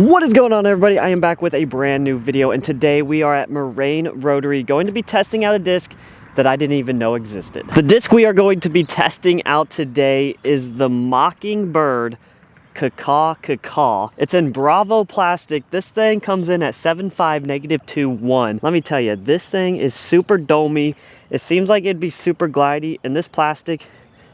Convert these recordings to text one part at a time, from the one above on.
What is going on, everybody? I am back with a brand new video, and today we are at Moraine Rotary going to be testing out a disc that I didn't even know existed. The disc we are going to be testing out today is the Mockingbird Caw. It's in Bravo plastic. This thing comes in at 7.5-2.1. Let me tell you, this thing is super domey. It seems like it'd be super glidey, and this plastic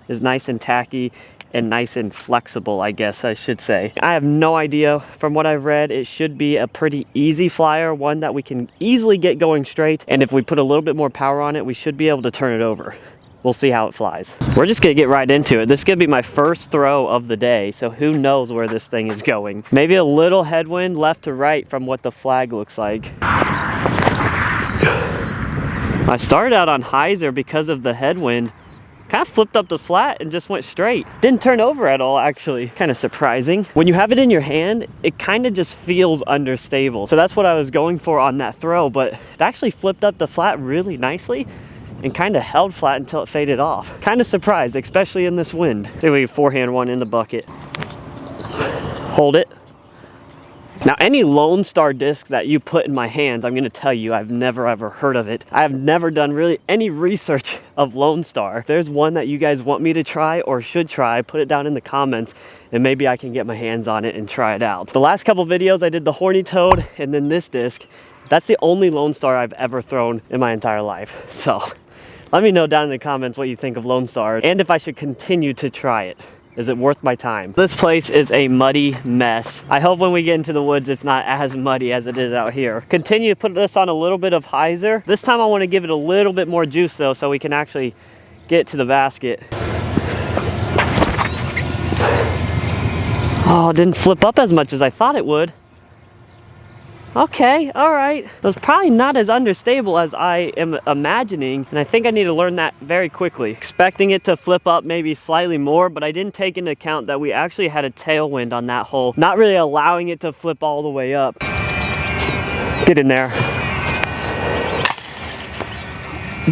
is nice and tacky and nice and flexible, I guess I should say. I have no idea. From what I've read, it should be a pretty easy flyer, one that we can easily get going straight, and if we put a little bit more power on it, we should be able to turn it over. We'll see how it flies. We're just gonna get right into it. This is gonna be my first throw of the day, so who knows where this thing is going. Maybe a little headwind left to right from what the flag looks like. I started out on hyzer because of the headwind. Kind of flipped up the flat and just went straight. Didn't turn over at all, actually. Kind of surprising. When you have it in your hand, it kind of just feels understable. So that's what I was going for on that throw, but it actually flipped up the flat really nicely and kind of held flat until it faded off. Kind of surprised, especially in this wind. See, we forehand one in the bucket. Hold it. Now, any Lone Star disc that you put in my hands, I'm going to tell you, I've never ever heard of it. I have never done really any research of Lone Star. If there's one that you guys want me to try or should try, put it down in the comments and maybe I can get my hands on it and try it out. The last couple videos I did the Horny Toad and then this disc. That's the only Lone Star I've ever thrown in my entire life. So let me know down in the comments what you think of Lone Star and if I should continue to try it. Is it worth my time? This place is a muddy mess. I hope when we get into the woods, it's not as muddy as it is out here. Continue to put this on a little bit of hyzer. This time I want to give it a little bit more juice though, so we can actually get to the basket. Oh, it didn't flip up as much as I thought it would. Okay, all right. It was probably not as understable as I am imagining, and I think I need to learn that very quickly. Expecting it to flip up maybe slightly more, but I didn't take into account that we actually had a tailwind on that hole, not really allowing it to flip all the way up. Get in there.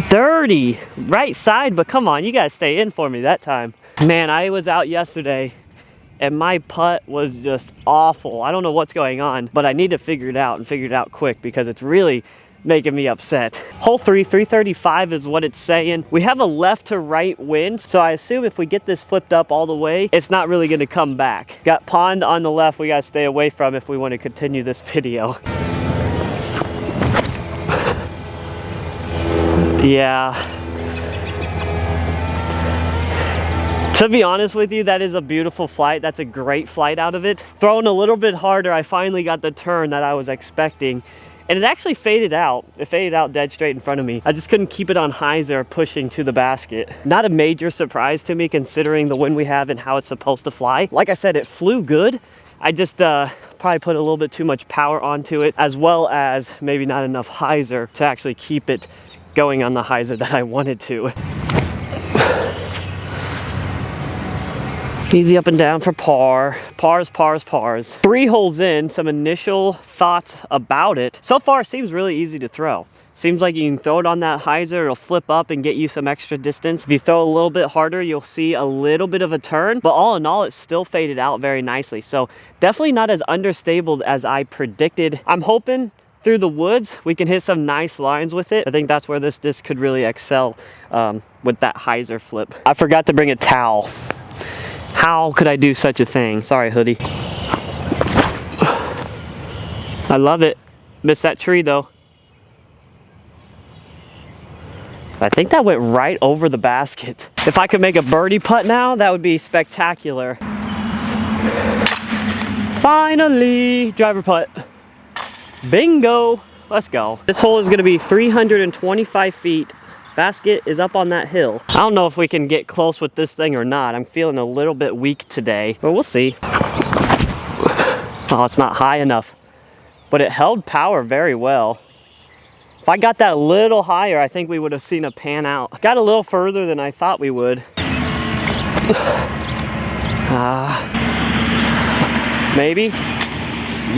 Dirty. Right side, but come on, you gotta stay in for me that time. Man, I was out yesterday and my putt was just awful. I don't know what's going on, but I need to figure it out and figure it out quick because it's really making me upset. Hole 3, 335 is what it's saying. We have a left to right wind, so I assume if we get this flipped up all the way, it's not really gonna come back. Got pond on the left we gotta stay away from if we want to continue this video. Yeah. To be honest with you, that is a beautiful flight. That's a great flight out of it. Throwing a little bit harder, I finally got the turn that I was expecting. And it actually faded out. It faded out dead straight in front of me. I just couldn't keep it on hyzer pushing to the basket. Not a major surprise to me considering the wind we have and how it's supposed to fly. Like I said, it flew good. I just probably put a little bit too much power onto it, as well as maybe not enough hyzer to actually keep it going on the hyzer that I wanted to. Easy up and down for par. Pars. 3 holes in, some initial thoughts about it. So far, it seems really easy to throw. Seems like you can throw it on that hyzer, it'll flip up and get you some extra distance. If you throw a little bit harder, you'll see a little bit of a turn, but all in all, it's still faded out very nicely. So definitely not as understable as I predicted. I'm hoping through the woods, we can hit some nice lines with it. I think that's where this disc could really excel with that hyzer flip. I forgot to bring a towel. How could I do such a thing? Sorry, hoodie. I love it. Missed that tree though. I think that went right over the basket. If I could make a birdie putt now, that would be spectacular. Finally, driver putt. Bingo. Let's go. This hole is gonna be 325 feet. Basket is up on that hill. I don't know if we can get close with this thing or not. I'm feeling a little bit weak today, but we'll see. Oh, it's not high enough, but it held power very well. If I got that a little higher, I think we would have seen it pan out. Got a little further than I thought we would. Maybe.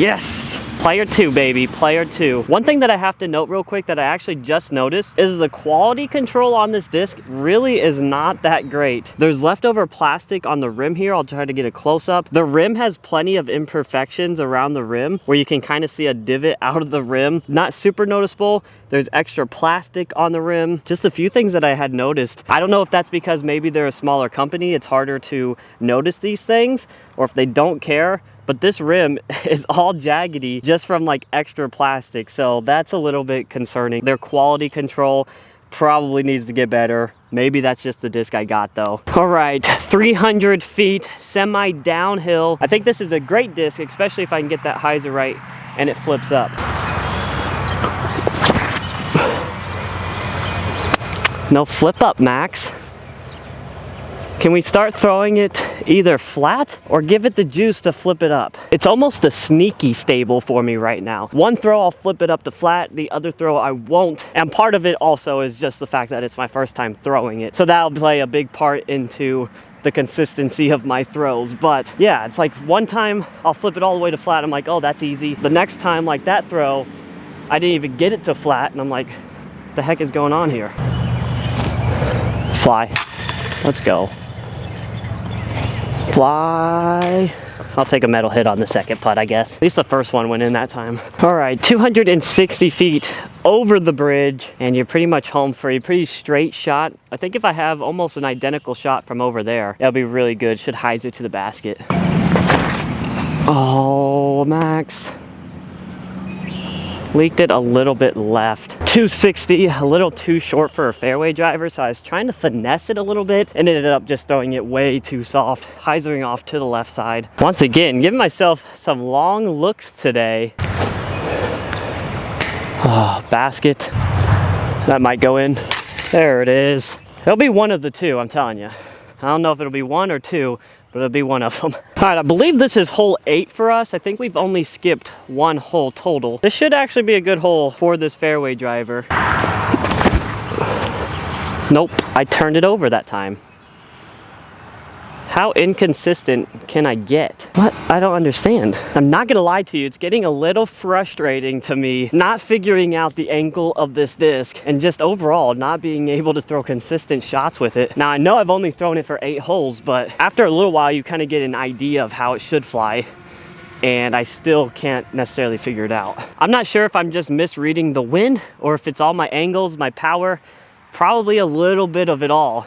Yes. Player 2, baby, player 2. One thing that I have to note real quick that I actually just noticed is the quality control on this disc really is not that great. There's leftover plastic on the rim here. I'll try to get a close up. The rim has plenty of imperfections around the rim where you can kind of see a divot out of the rim. Not super noticeable. There's extra plastic on the rim. Just a few things that I had noticed. I don't know if that's because maybe they're a smaller company. It's harder to notice these things, or if they don't care. But this rim is all jaggedy just from like extra plastic. So that's a little bit concerning. Their quality control probably needs to get better. Maybe that's just the disc I got though. All right, 300 feet, semi downhill. I think this is a great disc, especially if I can get that hyzer right and it flips up. No flip up, Max. Can we start throwing it either flat or give it the juice to flip it up? It's almost a sneaky stable for me right now. One throw I'll flip it up to flat, the other throw I won't. And part of it also is just the fact that it's my first time throwing it. So that'll play a big part into the consistency of my throws. But yeah, it's like one time I'll flip it all the way to flat. I'm like, oh, that's easy. The next time, like that throw, I didn't even get it to flat. And I'm like, what the heck is going on here? Fly. Let's go. Fly. I'll take a metal hit on the second putt, I guess. At least the first one went in that time. All right, 260 feet over the bridge, and you're pretty much home free. Pretty straight shot. I think if I have almost an identical shot from over there, that'll be really good. Should hyzer to the basket. Oh, Max. Leaked it a little bit left. 260, a little too short for a fairway driver, so I was trying to finesse it a little bit and ended up just throwing it way too soft, hyzering off to the left side. Once again, giving myself some long looks today. Oh, basket. That might go in. There it is. It'll be one of the two, I'm telling you. I don't know if it'll be one or two, but it'll be one of them. All right, I believe this is hole 8 for us. I think we've only skipped one hole total. This should actually be a good hole for this fairway driver. Nope, I turned it over that time. How inconsistent can I get? What? I don't understand. I'm not gonna lie to you, it's getting a little frustrating to me not figuring out the angle of this disc and just overall not being able to throw consistent shots with it. Now I know I've only thrown it for 8 holes, but after a little while you kind of get an idea of how it should fly, and I still can't necessarily figure it out. I'm not sure if I'm just misreading the wind or if it's all my angles, my power, probably a little bit of it all.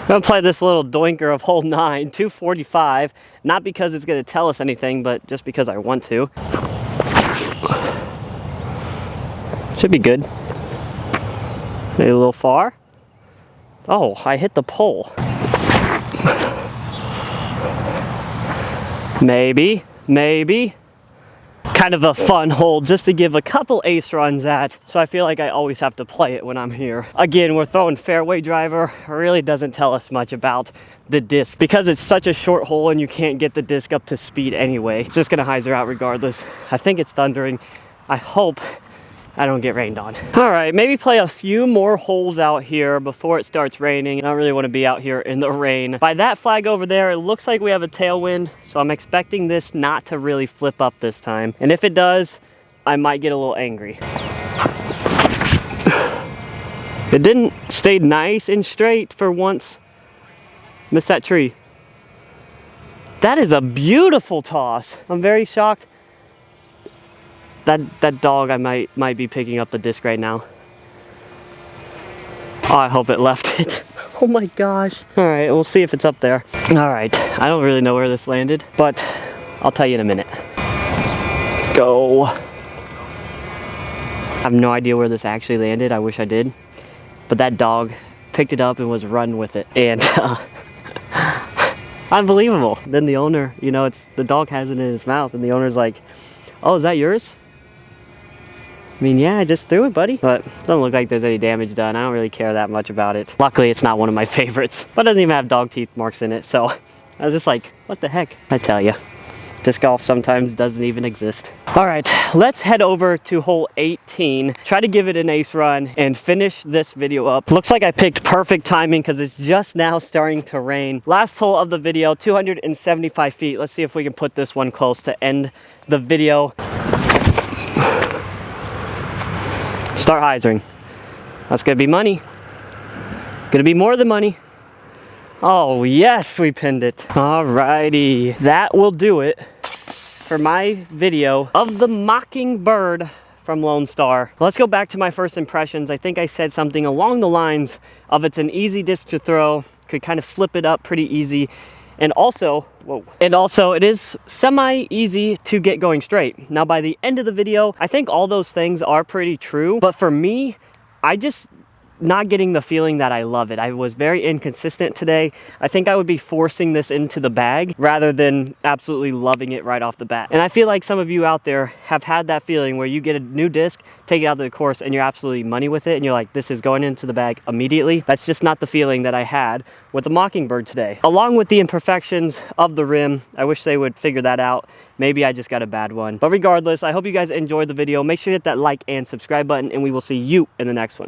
I'm gonna play this little doinker of hole 9, 245, not because it's gonna tell us anything, but just because I want to. Should be good. Maybe a little far. Oh, I hit the pole. Maybe, maybe. Kind of a fun hole just to give a couple ace runs at, so I feel like I always have to play it when I'm here. Again, we're throwing fairway driver. It really doesn't tell us much about the disc because it's such a short hole and you can't get the disc up to speed anyway. It's just gonna hyzer out regardless. I think it's thundering. I hope I don't get rained on. All right, maybe play a few more holes out here before it starts raining. I don't really want to be out here in the rain. By that flag over there, it looks like we have a tailwind, so I'm expecting this not to really flip up this time. And if it does, I might get a little angry. It didn't stay nice and straight for once. Missed that tree. That is a beautiful toss. I'm very shocked. That dog I might be picking up the disc right now. Oh, I hope it left it. Oh my gosh. All right, we'll see if it's up there. All right, I don't really know where this landed, but I'll tell you in a minute. Go. I have no idea where this actually landed. I wish I did. But that dog picked it up and was running with it. And unbelievable. Then the owner, you know, the dog has it in his mouth and the owner's like, oh, is that yours? I mean, yeah, I just threw it, buddy. But it doesn't look like there's any damage done. I don't really care that much about it. Luckily, it's not one of my favorites. But it doesn't even have dog teeth marks in it. So I was just like, what the heck? I tell you. Disc golf sometimes doesn't even exist. All right, let's head over to hole 18, try to give it an ace run and finish this video up. Looks like I picked perfect timing because it's just now starting to rain. Last hole of the video, 275 feet. Let's see if we can put this one close to end the video. Start hyzering. That's gonna be money. Gonna be more than money. Oh yes, we pinned it. Alrighty, that will do it for my video of the Mockingbird from Lone Star. Let's go back to my first impressions. I think I said something along the lines of it's an easy disc to throw, could kind of flip it up pretty easy. And also, it is semi-easy to get going straight. Now by the end of the video, I think all those things are pretty true, but for me, I just not getting the feeling that I love it. I was very inconsistent today. I think I would be forcing this into the bag rather than absolutely loving it right off the bat. And I feel like some of you out there have had that feeling where you get a new disc, take it out to the course, and you're absolutely money with it, and you're like, this is going into the bag immediately. That's just not the feeling that I had with the Mockingbird today. Along with the imperfections of the rim, I wish they would figure that out. Maybe I just got a bad one. But regardless, I hope you guys enjoyed the video. Make sure to hit that like and subscribe button, and we will see you in the next one.